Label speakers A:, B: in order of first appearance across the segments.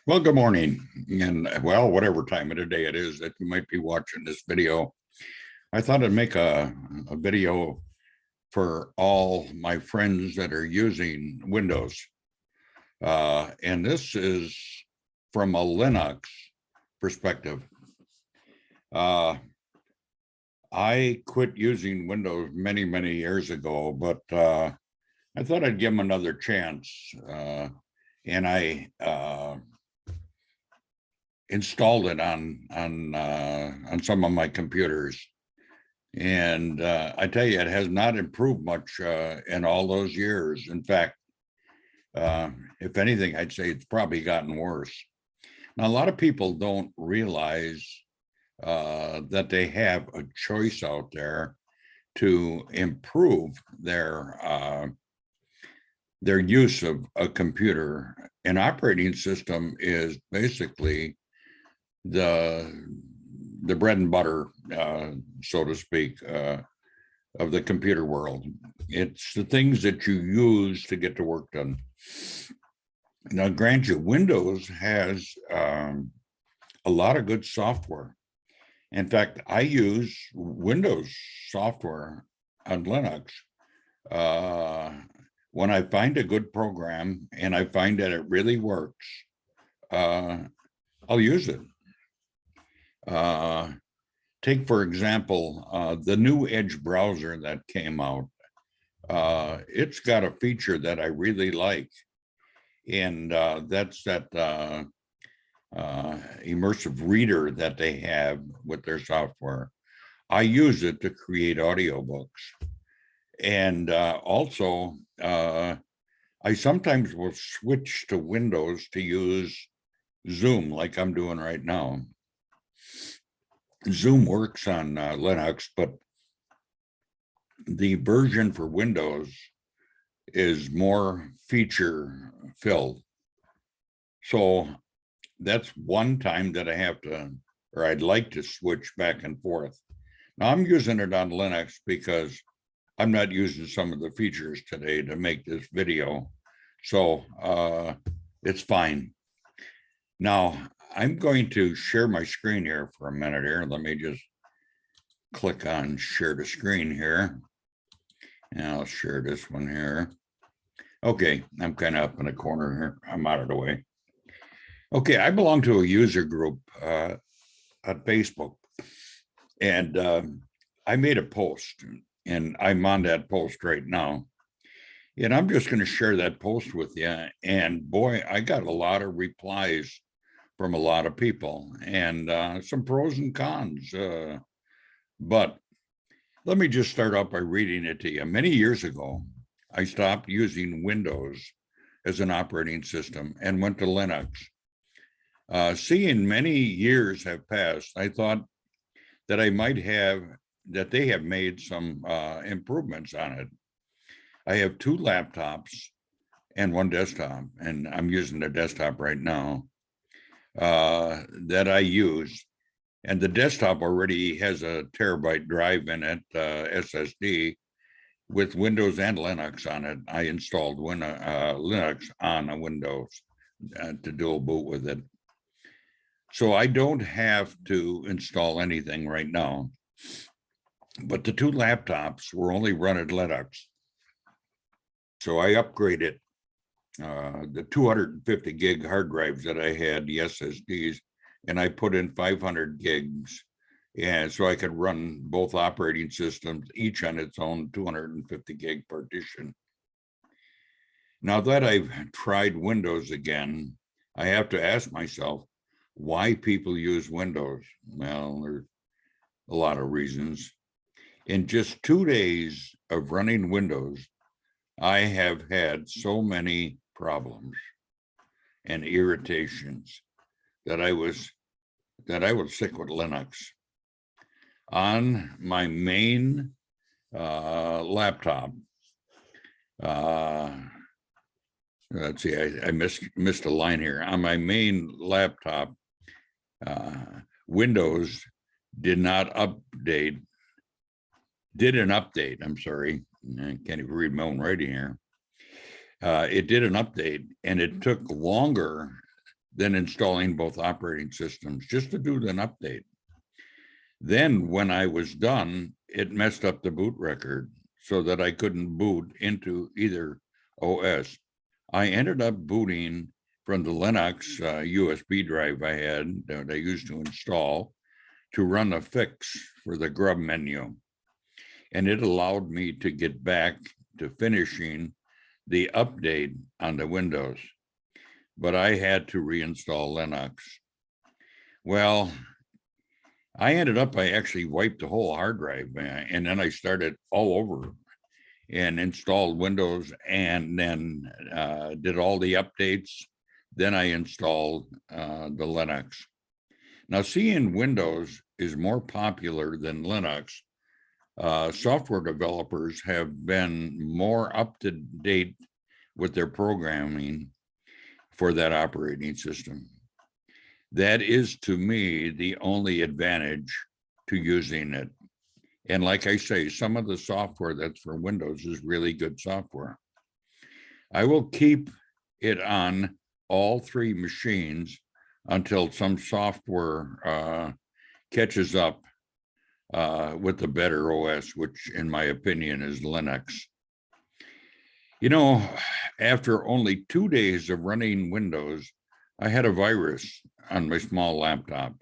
A: Well, good morning. And well, whatever time of the day it is that you might be watching this video, I thought I'd make a video for all my friends that are using Windows. And this is from a Linux perspective. I quit using Windows many years ago, but I thought I'd give them another chance. And I installed it on some of my computers, and I tell you, it has not improved much in all those years. In fact, if anything, I'd say it's probably gotten worse. Now, a lot of people don't realize that they have a choice out there to improve their use of a computer. An operating system is basically the bread and butter, so to speak, of the computer world. It's the things that you use to get the work done. Now, grant you, Windows has a lot of good software. In fact, I use Windows software on Linux. When I find a good program and I find that it really works, I'll use it. Take, for example, the new Edge browser that came out. It's got a feature that I really like, and that's that immersive reader that they have with their software. I use it to create audiobooks. And also, I sometimes will switch to Windows to use Zoom like I'm doing right now. Zoom works on Linux, but the version for Windows is more feature filled. So that's one time that I have to, or I'd like to switch back and forth. Now I'm using it on Linux because I'm not using some of the features today to make this video. So it's fine. Now, I'm going to share my screen here for a minute here. Let me just click on share the screen here. And I'll share this one here. Okay, I'm kind of up in the corner here. I'm out of the way. Okay, I belong to a user group on Facebook. And I made a post, and I'm on that post right now. And I'm just going to share that post with you. And boy, I got a lot of replies from a lot of people, and some pros and cons. But let me just start out by reading it to you. Many years ago, I stopped using Windows as an operating system and went to Linux. Seeing many years have passed, I thought that they have made some improvements on it. I have two laptops and one desktop, and I'm using the desktop right now. That I use, and the desktop already has a terabyte drive in it, SSD, with Windows and Linux on it. I installed Linux on a Windows to dual boot with it. So I don't have to install anything right now, but the two laptops were only running Linux. So I upgraded the 250 gig hard drives that I had, the SSDs, and I put in 500 gigs. And so I could run both operating systems, each on its own 250 gig partition. Now that I've tried Windows again, I have to ask myself why people use Windows. Well, there's a lot of reasons. In just 2 days of running Windows, I have had so many problems and irritations that I was sick with Linux. On my main laptop, let's see, I missed a line here. On my main laptop, Windows did not update, did an update, I'm sorry, I can't even read my own writing here. It did an update, and it took longer than installing both operating systems just to do an update. Then when I was done, it messed up the boot record so that I couldn't boot into either OS. I ended up booting from the Linux USB drive I had that I used to install to run a fix for the grub menu. And it allowed me to get back to finishing the update on the Windows. But I had to reinstall Linux. Well, I actually wiped the whole hard drive, and then I started all over and installed Windows, and then did all the updates. Then I installed the Linux. Now, seeing Windows is more popular than Linux, software developers have been more up to date with their programming for that operating system. That is, to me, the only advantage to using it. And like I say, some of the software that's for Windows is really good software. I will keep it on all three machines until some software catches up with the better OS, which in my opinion is Linux. You know, after only 2 days of running Windows, I had a virus on my small laptop.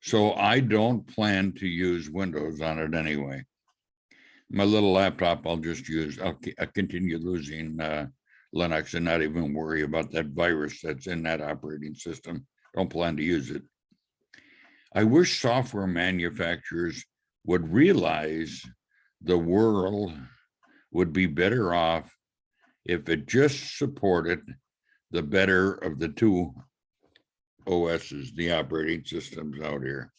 A: So I don't plan to use Windows on it anyway. My little laptop, I'll continue using Linux and not even worry about that virus that's in that operating system. Don't plan to use it. I wish software manufacturers would realize the world would be better off if it just supported the better of the two OSs, the operating systems out here.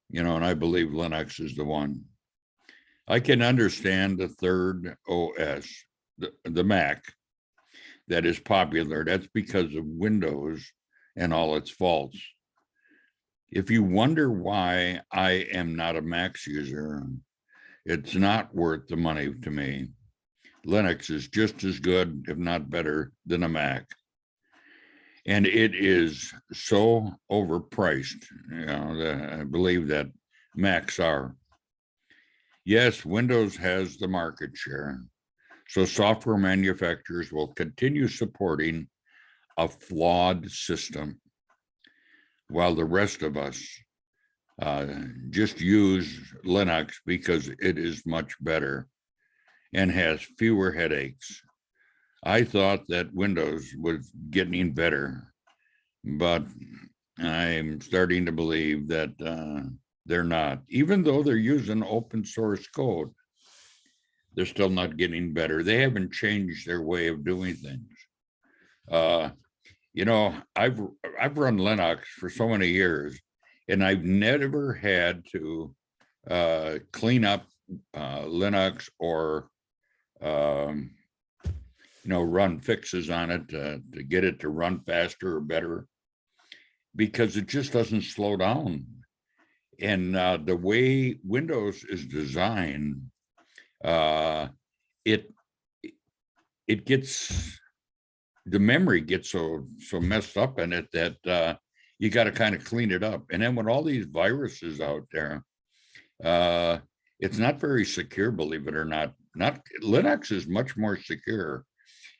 A: You know, and I believe Linux is the one. I can understand the third OS, the Mac, that is popular. That's because of Windows and all its faults. If you wonder why I am not a Mac user, it's not worth the money to me. Linux is just as good, if not better, than a Mac. And it is so overpriced. You know, I believe that Macs are. Yes, Windows has the market share. So software manufacturers will continue supporting a flawed system, while the rest of us just use Linux because it is much better and has fewer headaches. I thought that Windows was getting better, but I'm starting to believe that they're not. Even though they're using open source code, they're still not getting better. They haven't changed their way of doing things. You know, I've run Linux for so many years, and I've never had to clean up Linux or run fixes on it to get it to run faster or better, because it just doesn't slow down. And the way Windows is designed, it gets, the memory gets so messed up in it that you got to kind of clean it up. And then with all these viruses out there, it's not very secure, believe it or not. Linux is much more secure.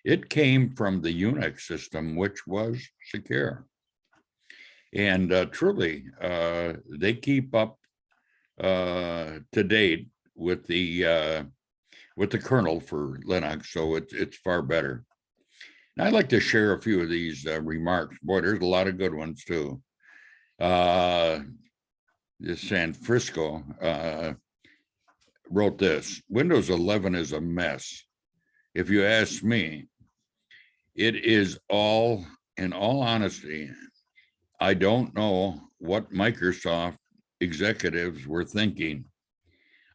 A: It came from the Unix system, which was secure. And truly, they keep up to date with the kernel for Linux, so it's far better. And I'd like to share a few of these remarks. Boy, there's a lot of good ones too. This San Frisco wrote this: Windows 11 is a mess. If you ask me, it is all, in all honesty, I don't know what Microsoft executives were thinking.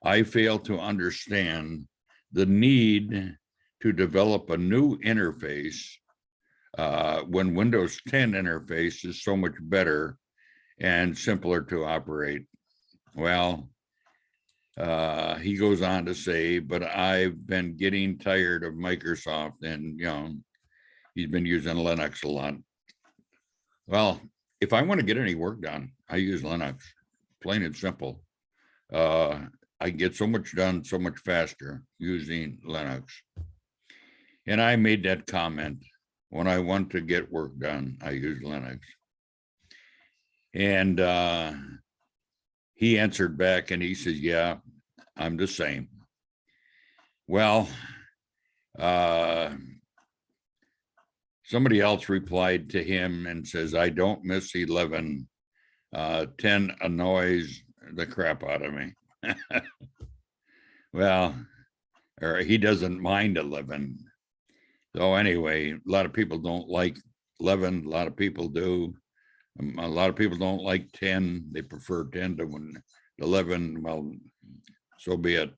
A: I fail to understand the need to develop a new interface when Windows 10 interface is so much better and simpler to operate. Well, he goes on to say, but I've been getting tired of Microsoft, and he's been using Linux a lot. Well, if I want to get any work done, I use Linux, plain and simple. I get so much done so much faster using Linux. And I made that comment when I want to get work done, I use Linux. And he answered back and he says, yeah, I'm the same. Well, somebody else replied to him and says, I don't miss 11. 10 annoys the crap out of me. Well, or he doesn't mind 11. So anyway, a lot of people don't like 11. A lot of people do. A lot of people don't like 10. They prefer 10 to 11. Well, so be it.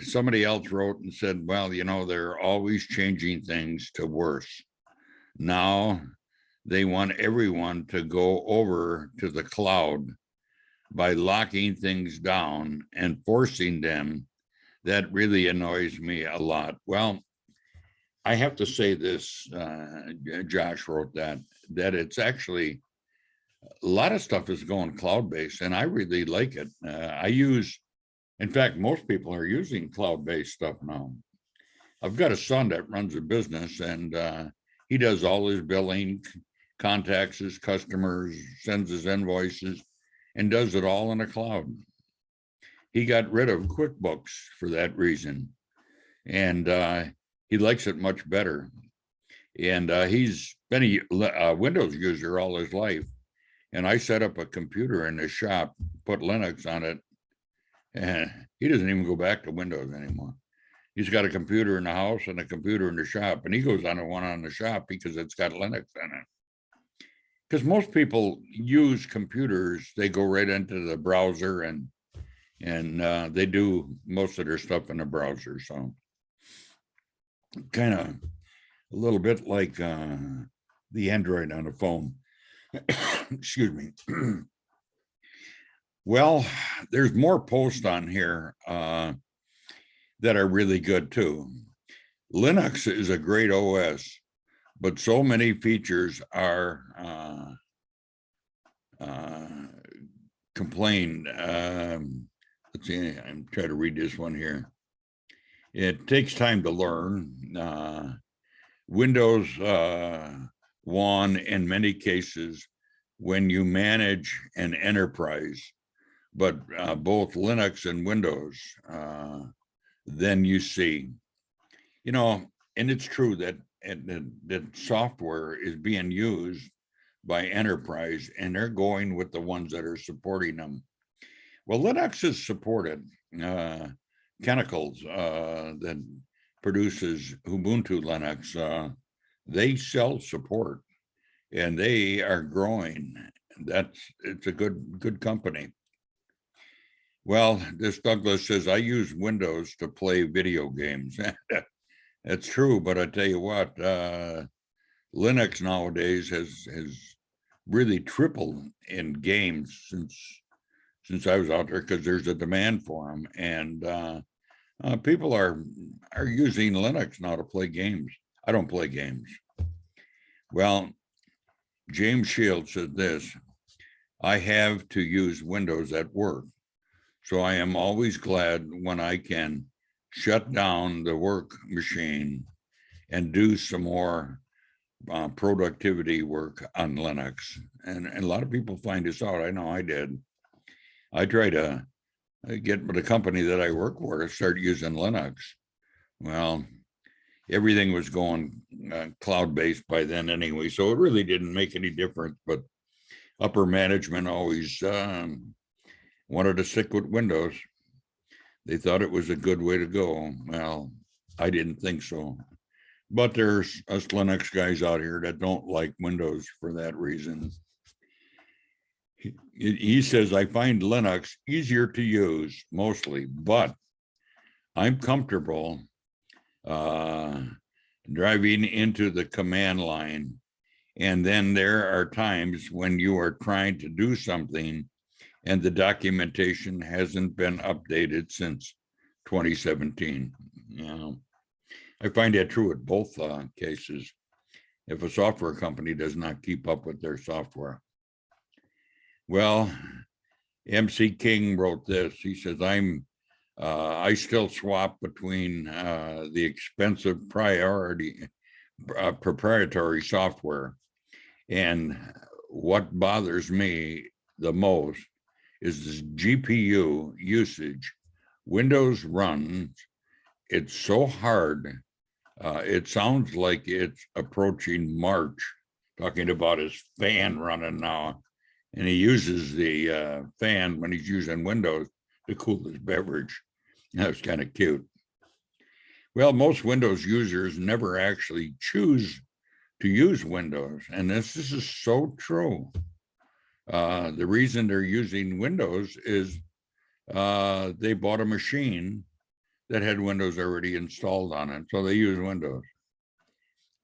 A: Somebody else wrote and said, well, you know, they're always changing things to worse. Now they want everyone to go over to the cloud by locking things down and forcing them. That really annoys me a lot. Well, I have to say this, Josh wrote that it's actually, a lot of stuff is going cloud-based and I really like it. In fact, most people are using cloud-based stuff now. I've got a son that runs a business and he does all his billing, contacts his customers, sends his invoices, and does it all in the cloud. He got rid of QuickBooks for that reason. And he likes it much better. And he's been a Windows user all his life. And I set up a computer in his shop, put Linux on it, and he doesn't even go back to Windows anymore. He's got a computer in the house and a computer in the shop, and he goes on the one on the shop because it's got Linux in it. Because most people use computers, they go right into the browser and they do most of their stuff in the browser. So kind of a little bit like the Android on the phone. Excuse me. Well, there's more posts on here that are really good too. Linux is a great OS, but so many features are complained. Let's see, I'm trying to read this one here. It takes time to learn. Windows won in many cases when you manage an enterprise, but both Linux and Windows, then you see, you know, and it's true that that software is being used by enterprise and they're going with the ones that are supporting them. Well, Linux is supported. Chemicals that produces Ubuntu Linux, they sell support and they are growing. It's a good company. Well, this Douglas says, I use Windows to play video games. That's true, but I tell you what, Linux nowadays has really tripled in games since I was out there because there's a demand for them, and people are using Linux now to play games. I don't play games. Well, James Shields said this, I have to use Windows at work, so I am always glad when I can shut down the work machine and do some more productivity work on Linux. And a lot of people find this out. I know I did. I try to get the company that I work for to start using Linux. Well, everything was going cloud-based by then anyway, so it really didn't make any difference, but upper management always wanted to stick with Windows. They thought it was a good way to go. Well, I didn't think so. But there's us Linux guys out here that don't like Windows for that reason. He says, I find Linux easier to use mostly, but I'm comfortable driving into the command line. And then there are times when you are trying to do something and the documentation hasn't been updated since 2017. You know, I find that true at both cases. if a software company does not keep up with their software. Well, MC King wrote this. He says, I still swap between the expensive proprietary software. And what bothers me the most is this GPU usage. Windows runs, it's so hard. It sounds like it's approaching March, talking about his fan running now. And he uses the fan when he's using Windows to cool his beverage. That's kind of cute. Well, most Windows users never actually choose to use Windows. And this is so true. The reason they're using Windows is they bought a machine that had Windows already installed on it. So they use Windows.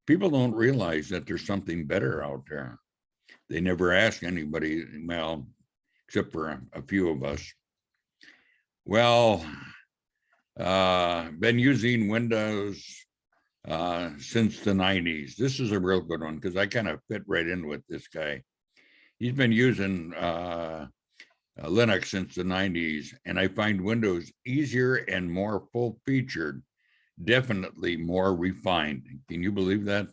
A: People don't realize that there's something better out there. They never ask anybody, well, except for a few of us. Well, been using Windows since the 90s. This is a real good one because I kind of fit right in with this guy. He's been using Linux since the 90s, and I find Windows easier and more full-featured, definitely more refined. Can you believe that?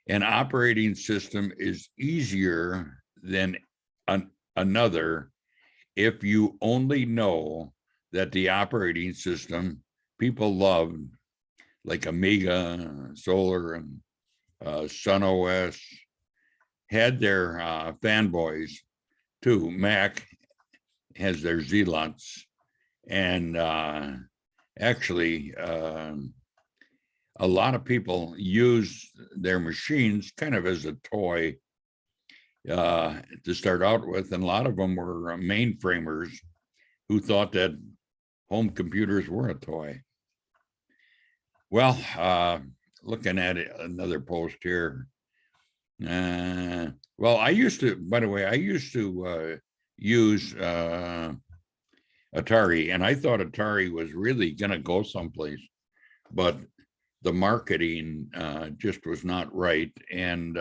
A: An operating system is easier than another if you only know that the operating system people love, like Amiga, Solar, and Sun OS, had their fanboys too. Mac has their zealots, and actually, a lot of people use their machines kind of as a toy to start out with, and a lot of them were mainframers who thought that home computers were a toy. Well, looking at it, another post here. Well, I used to, by the way, I used to use Atari, and I thought Atari was really going to go someplace, but the marketing just was not right. And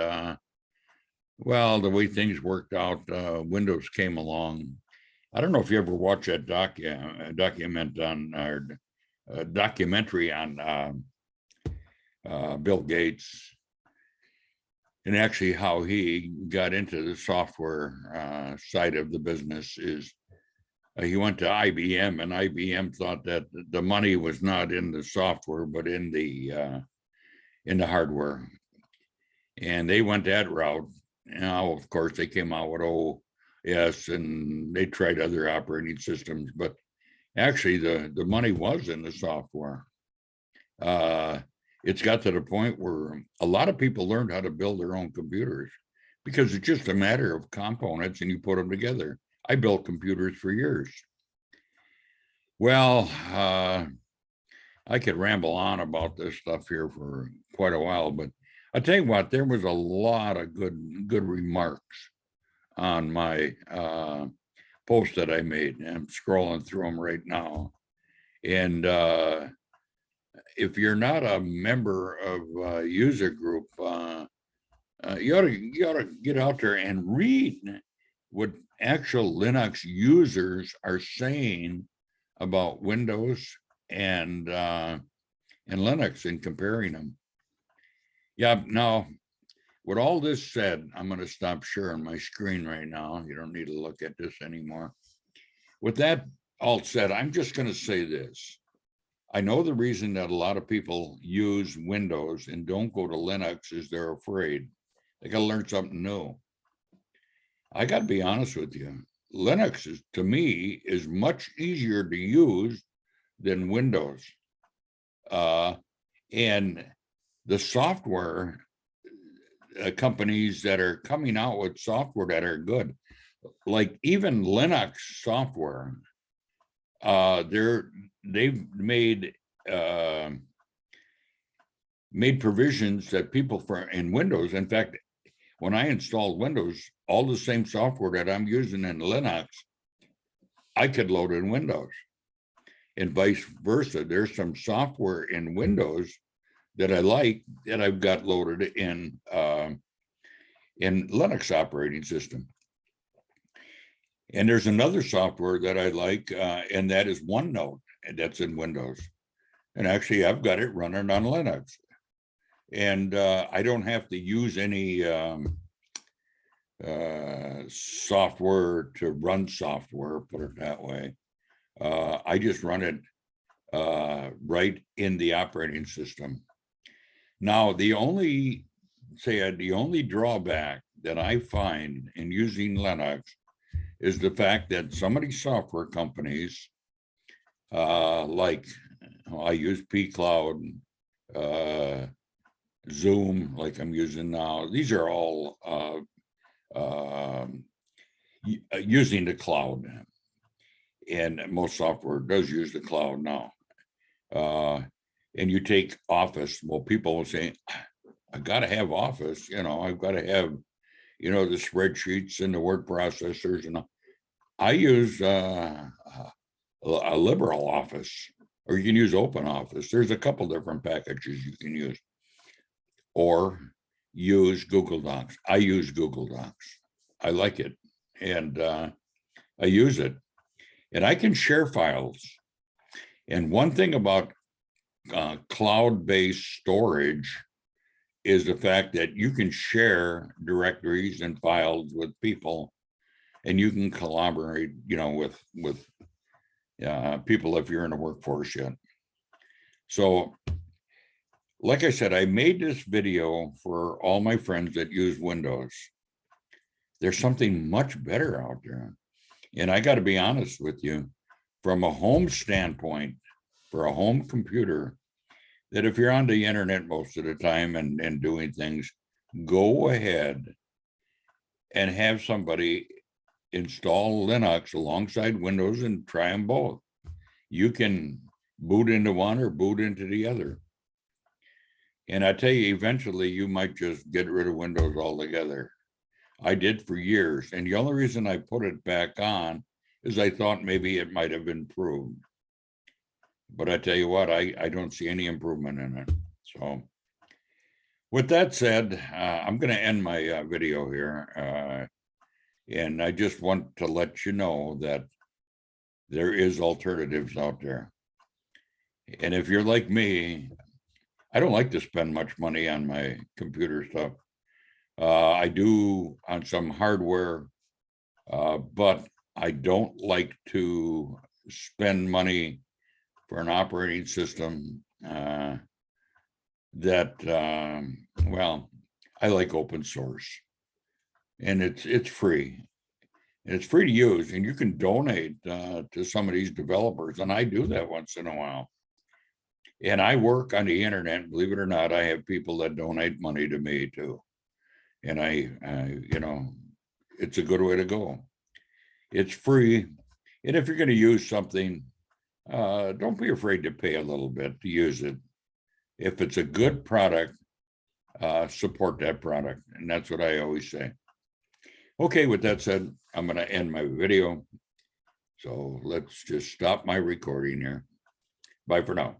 A: well, the way things worked out, Windows came along. I don't know if you ever watched that documentary on Bill Gates, and actually how he got into the software side of the business. Is he went to IBM, and IBM thought that the money was not in the software, but in the hardware. And they went that route. Now, of course, they came out with OS, and they tried other operating systems, but actually the money was in the software. It's got to the point where a lot of people learned how to build their own computers because it's just a matter of components and you put them together. I built computers for years. Well, I could ramble on about this stuff here for quite a while, but I'll tell you what, there was a lot of good remarks on my post that I made. And I'm scrolling through them right now. And if you're not a member of a user group, you ought to get out there and read what actual Linux users are saying about Windows and Linux and comparing them. Yeah, now, with all this said, I'm going to stop sharing my screen right now. You don't need to look at this anymore. With that all said, I'm just going to say this. I know the reason that a lot of people use Windows and don't go to Linux is they're afraid. They got to learn something new. I got to be honest with you. Linux is, to me, is much easier to use than Windows. And the software companies that are coming out with software that are good, like even Linux software, they've made provisions that people in Windows. In fact, when I installed Windows, all the same software that I'm using in Linux, I could load in Windows, and vice versa. There's some software in Windows that I like that I've got loaded in Linux operating system. And there's another software that I like, and that is OneNote, and that's in Windows. And actually, I've got it running on Linux. And I don't have to use any software to run software, put it that way. I just run it right in the operating system. Now, the only drawback that I find in using Linux is the fact that some of these software companies, like I use pCloud, Zoom, like I'm using now, these are all using the cloud. And most software does use the cloud now. And you take Office, well, people will say, I got to have Office, I've got to have, the spreadsheets and the word processors. And I use a LibreOffice, or you can use OpenOffice. There's a couple different packages you can use, or use Google Docs. I use Google Docs. I like it, and I use it, and I can share files. And one thing about cloud-based storage is the fact that you can share directories and files with people, and you can collaborate, with people if you're in the workforce yet. So, like I said, I made this video for all my friends that use Windows. There's something much better out there. And I got to be honest with you, from a home standpoint, for a home computer, that if you're on the internet most of the time and doing things, go ahead and have somebody install Linux alongside Windows and try them both. You can boot into one or boot into the other. And I tell you, eventually you might just get rid of Windows altogether. I did for years. And the only reason I put it back on is I thought maybe it might have improved. But I tell you what, I don't see any improvement in it. So with that said, I'm going to end my video here. And I just want to let you know that there is alternatives out there. And if you're like me, I don't like to spend much money on my computer stuff. I do on some hardware, but I don't like to spend money for an operating system well, I like open source, and it's free. And it's free to use, and you can donate to some of these developers, and I do that once in a while. And I work on the internet, believe it or not, I have people that donate money to me too. And I it's a good way to go. It's free. And if you're going to use something, don't be afraid to pay a little bit to use it. If it's a good product, support that product. And that's what I always say. Okay, with that said, I'm going to end my video. So let's just stop my recording here. Bye for now.